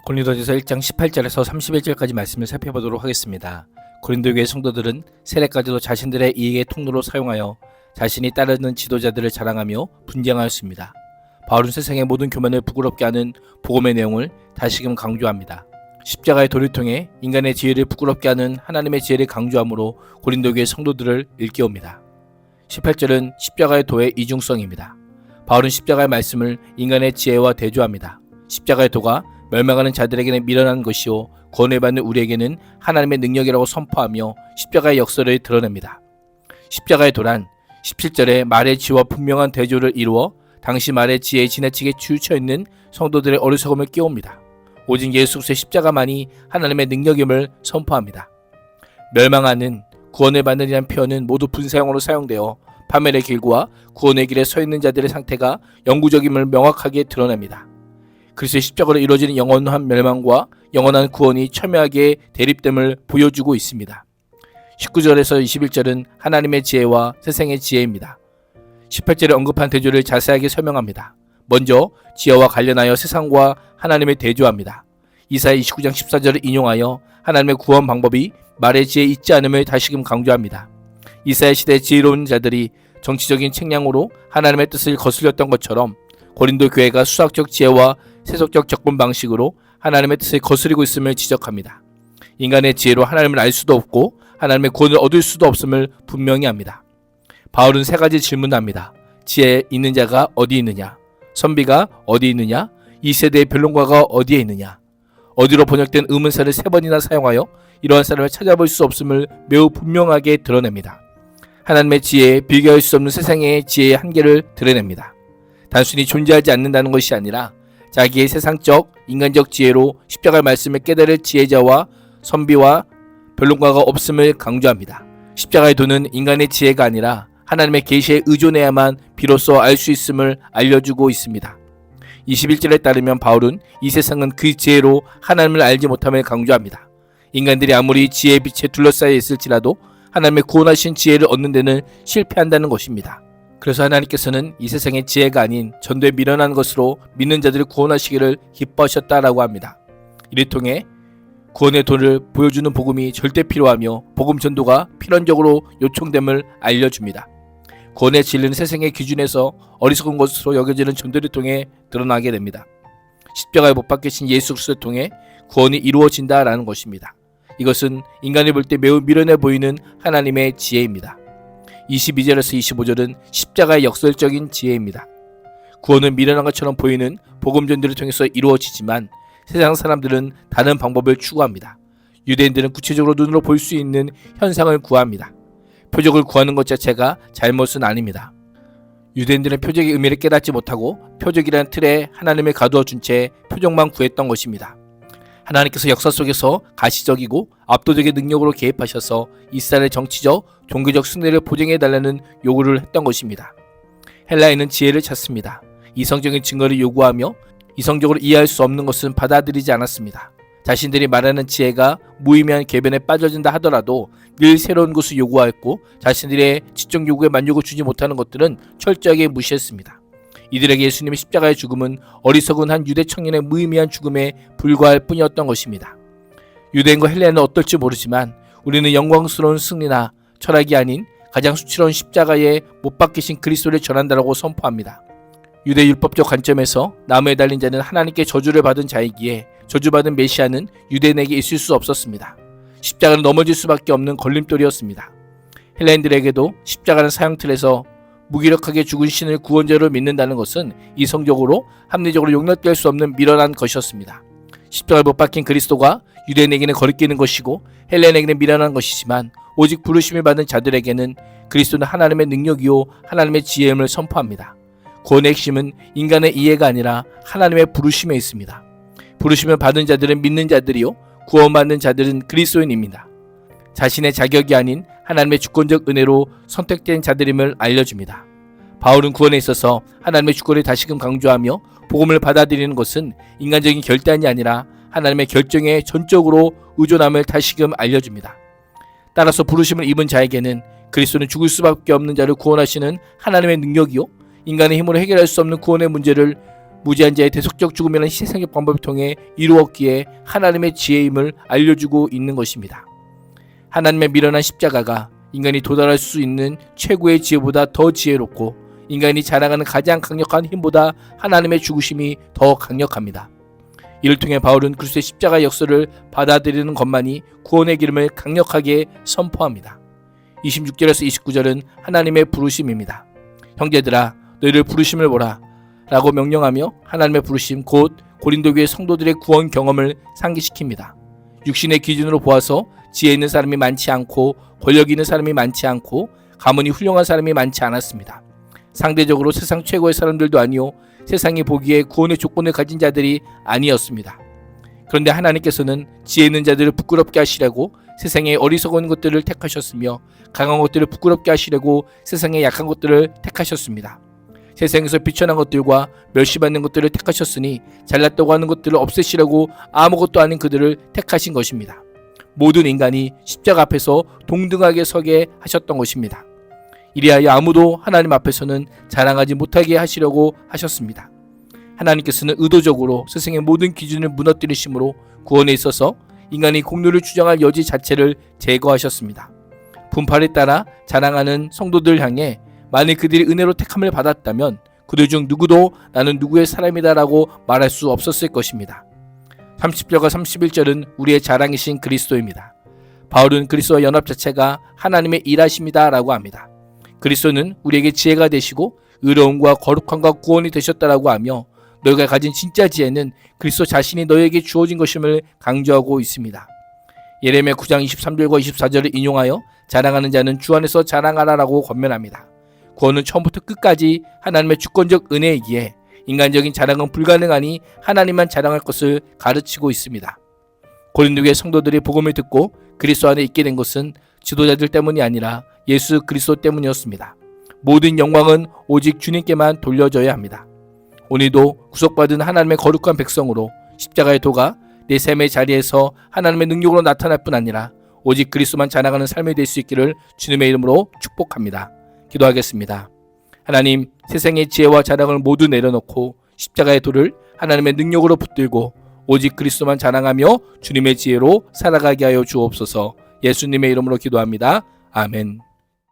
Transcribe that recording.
고린도전서 1장 18절에서 31절까지 말씀을 살펴보도록 하겠습니다. 고린도 교회 성도들은 세례까지도 자신들의 이익의 통로로 사용하여 자신이 따르는 지도자들을 자랑하며 분쟁하였습니다. 바울은 세상의 모든 교만을 부끄럽게 하는 복음의 내용을 다시금 강조합니다. 십자가의 도를 통해 인간의 지혜를 부끄럽게 하는 하나님의 지혜를 강조함으로 고린도 교회 성도들을 일깨웁니다. 18절은 십자가의 도의 이중성입니다. 바울은 십자가의 말씀을 인간의 지혜와 대조합니다. 십자가의 도가 멸망하는 자들에게는 미련한 것이요 구원을 받는 우리에게는 하나님의 능력이라고 선포하며 십자가의 역사를 드러냅니다. 십자가의 도란 17절에 말의 지혜와 분명한 대조를 이루어 당시 말의 지혜에 지나치게 치우쳐 있는 성도들의 어리석음을 깨웁니다. 오직 예수 그리스도의 십자가만이 하나님의 능력임을 선포합니다. 멸망하는 구원을 받는이라는 표현은 모두 분사형으로 사용되어 파멸의 길과 구원의 길에 서 있는 자들의 상태가 영구적임을 명확하게 드러냅니다. 그리스도의 십자가로 이루어지는 영원한 멸망과 영원한 구원이 첨예하게 대립됨을 보여주고 있습니다. 19절에서 21절은 하나님의 지혜와 세상의 지혜입니다. 18절에 언급한 대조를 자세하게 설명합니다. 먼저 지혜와 관련하여 세상과 하나님을 대조합니다. 이사야 29장 14절을 인용하여 하나님의 구원 방법이 말의 지혜에 있지 않음을 다시금 강조합니다. 이사야 시대의 지혜로운 자들이 정치적인 책량으로 하나님의 뜻을 거슬렸던 것처럼 고린도 교회가 수학적 지혜와 세속적 접근 방식으로 하나님의 뜻을 거스리고 있음을 지적합니다. 인간의 지혜로 하나님을 알 수도 없고 하나님의 구원을 얻을 수도 없음을 분명히 합니다. 바울은 세 가지 질문합니다. 지혜 있는 자가 어디 있느냐? 선비가 어디 있느냐? 이 세대의 변론가가 어디에 있느냐? 어디로 번역된 의문사를 세 번이나 사용하여 이러한 사람을 찾아볼 수 없음을 매우 분명하게 드러냅니다. 하나님의 지혜에 비교할 수 없는 세상의 지혜의 한계를 드러냅니다. 단순히 존재하지 않는다는 것이 아니라 자기의 세상적, 인간적 지혜로 십자가의 말씀을 깨달을 지혜자와 선비와 변론가가 없음을 강조합니다. 십자가의 도는 인간의 지혜가 아니라 하나님의 계시에 의존해야만 비로소 알 수 있음을 알려주고 있습니다. 21절에 따르면 바울은 이 세상은 그 지혜로 하나님을 알지 못함을 강조합니다. 인간들이 아무리 지혜의 빛에 둘러싸여 있을지라도 하나님의 구원하신 지혜를 얻는 데는 실패한다는 것입니다. 그래서 하나님께서는 이 세상의 지혜가 아닌 전도에 미련한 것으로 믿는 자들을 구원하시기를 기뻐하셨다라고 합니다. 이를 통해 구원의 도를 보여주는 복음이 절대 필요하며 복음 전도가 필연적으로 요청됨을 알려줍니다. 구원의 진리는 세상의 기준에서 어리석은 것으로 여겨지는 전도를 통해 드러나게 됩니다. 십자가에 못 박히신 예수 그리스도를 통해 구원이 이루어진다라는 것입니다. 이것은 인간이 볼 때 매우 미련해 보이는 하나님의 지혜입니다. 22절에서 25절은 십자가의 역설적인 지혜입니다. 구원은 미련한 것처럼 보이는 복음 전도를 통해서 이루어지지만 세상 사람들은 다른 방법을 추구합니다. 유대인들은 구체적으로 눈으로 볼 수 있는 현상을 구합니다. 표적을 구하는 것 자체가 잘못은 아닙니다. 유대인들은 표적의 의미를 깨닫지 못하고 표적이라는 틀에 하나님을 가두어 준 채 표적만 구했던 것입니다. 하나님께서 역사 속에서 가시적이고 압도적인 능력으로 개입하셔서 이스라엘의 정치적, 종교적 승리를 보증해달라는 요구를 했던 것입니다. 헬라인은 지혜를 찾습니다. 이성적인 증거를 요구하며 이성적으로 이해할 수 없는 것은 받아들이지 않았습니다. 자신들이 말하는 지혜가 무의미한 궤변에 빠져든다 하더라도 늘 새로운 것을 요구하였고 자신들의 지적 요구에 만족을 주지 못하는 것들은 철저하게 무시했습니다. 이들에게 예수님의 십자가의 죽음은 어리석은 한 유대 청년의 무의미한 죽음에 불과할 뿐이었던 것입니다. 유대인과 헬라인은 어떨지 모르지만 우리는 영광스러운 승리나 철학이 아닌 가장 수치로운 십자가에 못 박히신 그리스도를 전한다라고 선포합니다. 유대 율법적 관점에서 나무에 달린 자는 하나님께 저주를 받은 자이기에 저주받은 메시아는 유대인에게 있을 수 없었습니다. 십자가는 넘어질 수밖에 없는 걸림돌이었습니다. 헬라인들에게도 십자가는 사형틀에서 무기력하게 죽은 신을 구원자로 믿는다는 것은 이성적으로 합리적으로 용납될 수 없는 미련한 것이었습니다. 십자가에 못 박힌 그리스도가 유대인에게는 거리끼는 것이고 헬라인에게는 미련한 것이지만 오직 부르심을 받은 자들에게는 그리스도는 하나님의 능력이요 하나님의 지혜임을 선포합니다. 구원의 핵심은 인간의 이해가 아니라 하나님의 부르심에 있습니다. 부르심을 받은 자들은 믿는 자들이요 구원받는 자들은 그리스도인입니다. 자신의 자격이 아닌 하나님의 주권적 은혜로 선택된 자들임을 알려줍니다. 바울은 구원에 있어서 하나님의 주권을 다시금 강조하며 복음을 받아들이는 것은 인간적인 결단이 아니라 하나님의 결정에 전적으로 의존함을 다시금 알려줍니다. 따라서 부르심을 입은 자에게는 그리스도는 죽을 수밖에 없는 자를 구원하시는 하나님의 능력이요 인간의 힘으로 해결할 수 없는 구원의 문제를 무지한 자의 대속적 죽음이라는 희생의 방법을 통해 이루었기에 하나님의 지혜임을 알려주고 있는 것입니다. 하나님의 미련한 십자가가 인간이 도달할 수 있는 최고의 지혜보다 더 지혜롭고 인간이 자랑하는 가장 강력한 힘보다 하나님의 죽으심이 더 강력합니다. 이를 통해 바울은 그리스도의 십자가의 역사를 받아들이는 것만이 구원의 기름을 강력하게 선포합니다. 26절에서 29절은 하나님의 부르심입니다. 형제들아 너희를 부르심을 보라 라고 명령하며 하나님의 부르심 곧 고린도 교회 성도들의 구원 경험을 상기시킵니다. 육신의 기준으로 보아서 지혜 있는 사람이 많지 않고 권력 있는 사람이 많지 않고 가문이 훌륭한 사람이 많지 않았습니다. 상대적으로 세상 최고의 사람들도 아니요 세상이 보기에 구원의 조건을 가진 자들이 아니었습니다. 그런데 하나님께서는 지혜 있는 자들을 부끄럽게 하시려고 세상의 어리석은 것들을 택하셨으며 강한 것들을 부끄럽게 하시려고 세상의 약한 것들을 택하셨습니다. 세상에서 비천한 것들과 멸시받는 것들을 택하셨으니 잘났다고 하는 것들을 없애시려고 아무것도 아닌 그들을 택하신 것입니다. 모든 인간이 십자가 앞에서 동등하게 서게 하셨던 것입니다. 이리하여 아무도 하나님 앞에서는 자랑하지 못하게 하시려고 하셨습니다. 하나님께서는 의도적으로 세상의 모든 기준을 무너뜨리심으로 구원에 있어서 인간이 공로를 주장할 여지 자체를 제거하셨습니다. 분파에 따라 자랑하는 성도들 향해 만일 그들이 은혜로 택함을 받았다면 그들 중 누구도 나는 누구의 사람이다 라고 말할 수 없었을 것입니다. 30절과 31절은 우리의 자랑이신 그리스도입니다. 바울은 그리스도와 연합 자체가 하나님의 일하심이다 라고 합니다. 그리스도는 우리에게 지혜가 되시고 의로움과 거룩함과 구원이 되셨다라고 하며 너희가 가진 진짜 지혜는 그리스도 자신이 너희에게 주어진 것임을 강조하고 있습니다. 예레미야 9장 23절과 24절을 인용하여 자랑하는 자는 주 안에서 자랑하라라고 권면합니다. 구원은 처음부터 끝까지 하나님의 주권적 은혜이기에 인간적인 자랑은 불가능하니 하나님만 자랑할 것을 가르치고 있습니다. 고린도 교회 성도들이 복음을 듣고 그리스도 안에 있게 된 것은 지도자들 때문이 아니라 예수 그리스도 때문이었습니다. 모든 영광은 오직 주님께만 돌려져야 합니다. 오늘도 구속받은 하나님의 거룩한 백성으로 십자가의 도가 내 삶의 자리에서 하나님의 능력으로 나타날 뿐 아니라 오직 그리스도만 자랑하는 삶이 될 수 있기를 주님의 이름으로 축복합니다. 기도하겠습니다. 하나님, 세상의 지혜와 자랑을 모두 내려놓고 십자가의 도를 하나님의 능력으로 붙들고 오직 그리스도만 자랑하며 주님의 지혜로 살아가게 하여 주옵소서. 예수님의 이름으로 기도합니다. 아멘.